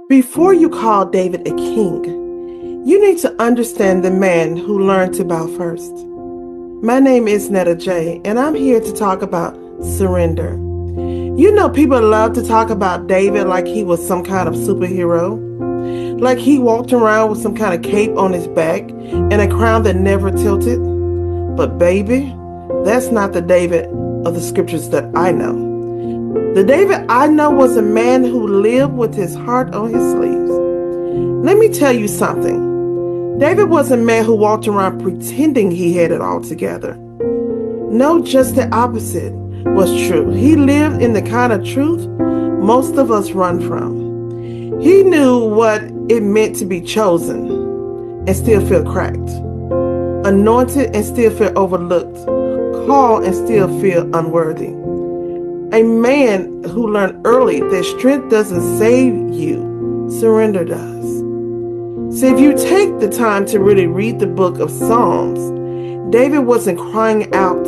Before you call David a king, you need to understand the man who learned to bow first. My name is Netta J, and I'm here to talk about surrender. You know, people love to talk about David like he was some kind of superhero, like he walked around with some kind of cape on his back and a crown that never tilted. But baby, that's not the David of the scriptures that I know. The David I know was a man who lived with his heart on his sleeves. Let me tell you something. David was a man who walked around pretending he had it all together. No, just the opposite was true. He lived in the kind of truth most of us run from. He knew what it meant to be chosen and still feel cracked, anointed and still feel overlooked, called and still feel unworthy. A man who learned early that strength doesn't save you, surrender does. So if you take the time to really read the book of Psalms, David wasn't crying out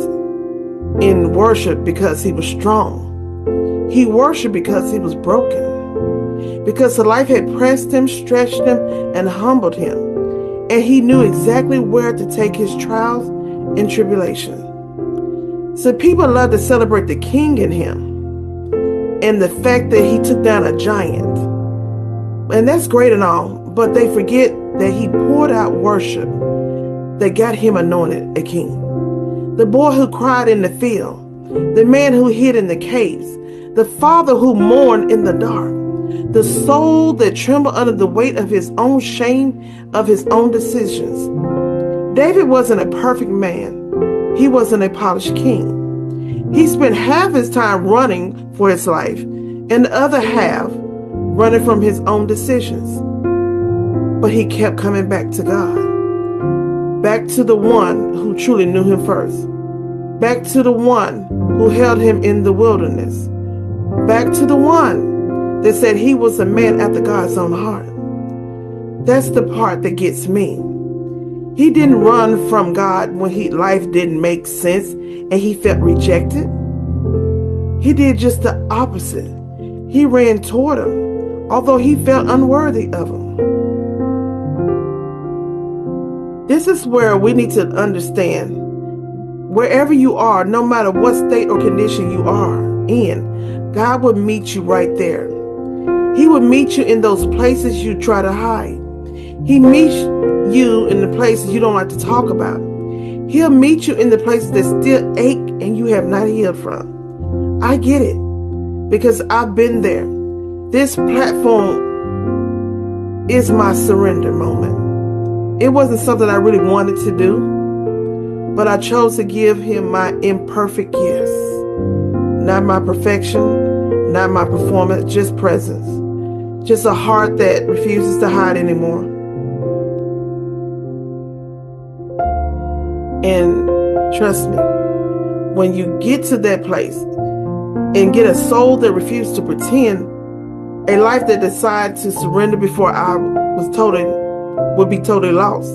in worship because he was strong. He worshiped because he was broken, because life had pressed him, stretched him, and humbled him, and he knew exactly where to take his trials and tribulations. So people love to celebrate the king in him and the fact that he took down a giant. And that's great and all, but they forget that he poured out worship that got him anointed a king. The boy who cried in the field, the man who hid in the caves, the father who mourned in the dark, the soul that trembled under the weight of his own shame, of his own decisions. David wasn't a perfect man. He wasn't a polished king. He spent half his time running for his life and the other half running from his own decisions. But he kept coming back to God, back to the one who truly knew him first, back to the one who held him in the wilderness, back to the one that said he was a man after God's own heart. That's the part that gets me. He didn't run from God when life didn't make sense and he felt rejected. He did just the opposite. He ran toward him, although he felt unworthy of him. This is where we need to understand, wherever you are, no matter what state or condition you are in, God will meet you right there. He will meet you in those places you try to hide. He meets you in the places you don't like to talk about. He'll meet you in the places that still ache and you have not healed from. I get it, because I've been there. This platform is my surrender moment. It wasn't something I really wanted to do, but I chose to give him my imperfect yes. Not my perfection, not my performance, just presence. Just a heart that refuses to hide anymore. And trust me, when you get to that place and get a soul that refuses to pretend, a life that decides to surrender before I would be totally lost.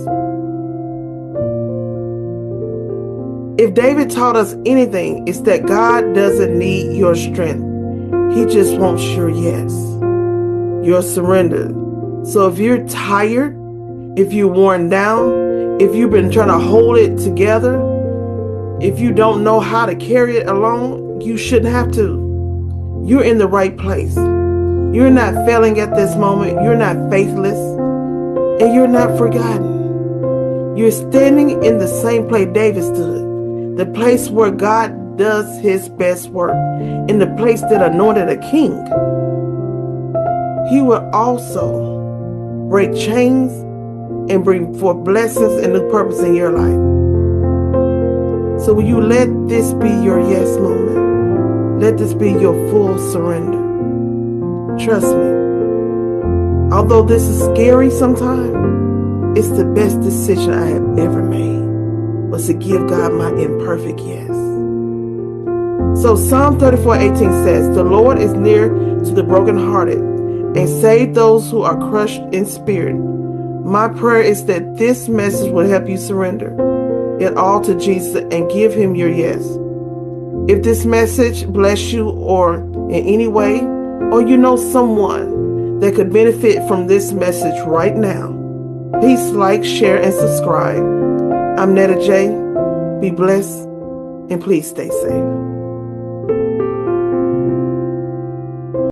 If David taught us anything, it's that God doesn't need your strength. He just wants your yes, your surrender. So if you're tired, if you're worn down, if you've been trying to hold it together, if you don't know how to carry it alone, you shouldn't have to. You're in the right place. You're not failing at this moment. You're not faithless. And you're not forgotten. You're standing in the same place David stood, the place where God does his best work, in the place that anointed a king. He will also break chains and bring forth blessings and new purpose in your life. So will you let this be your yes moment? Let this be your full surrender. Trust me, although this is scary sometimes, it's the best decision I have ever made, was to give God my imperfect yes. So Psalm 34:18 says, "The Lord is near to the brokenhearted and save those who are crushed in spirit." My prayer is that this message will help you surrender it all to Jesus and give him your yes. If this message bless you or in any way, or you know someone that could benefit from this message right now. Please like, share, and subscribe. I'm Netta J. Be blessed and please stay safe.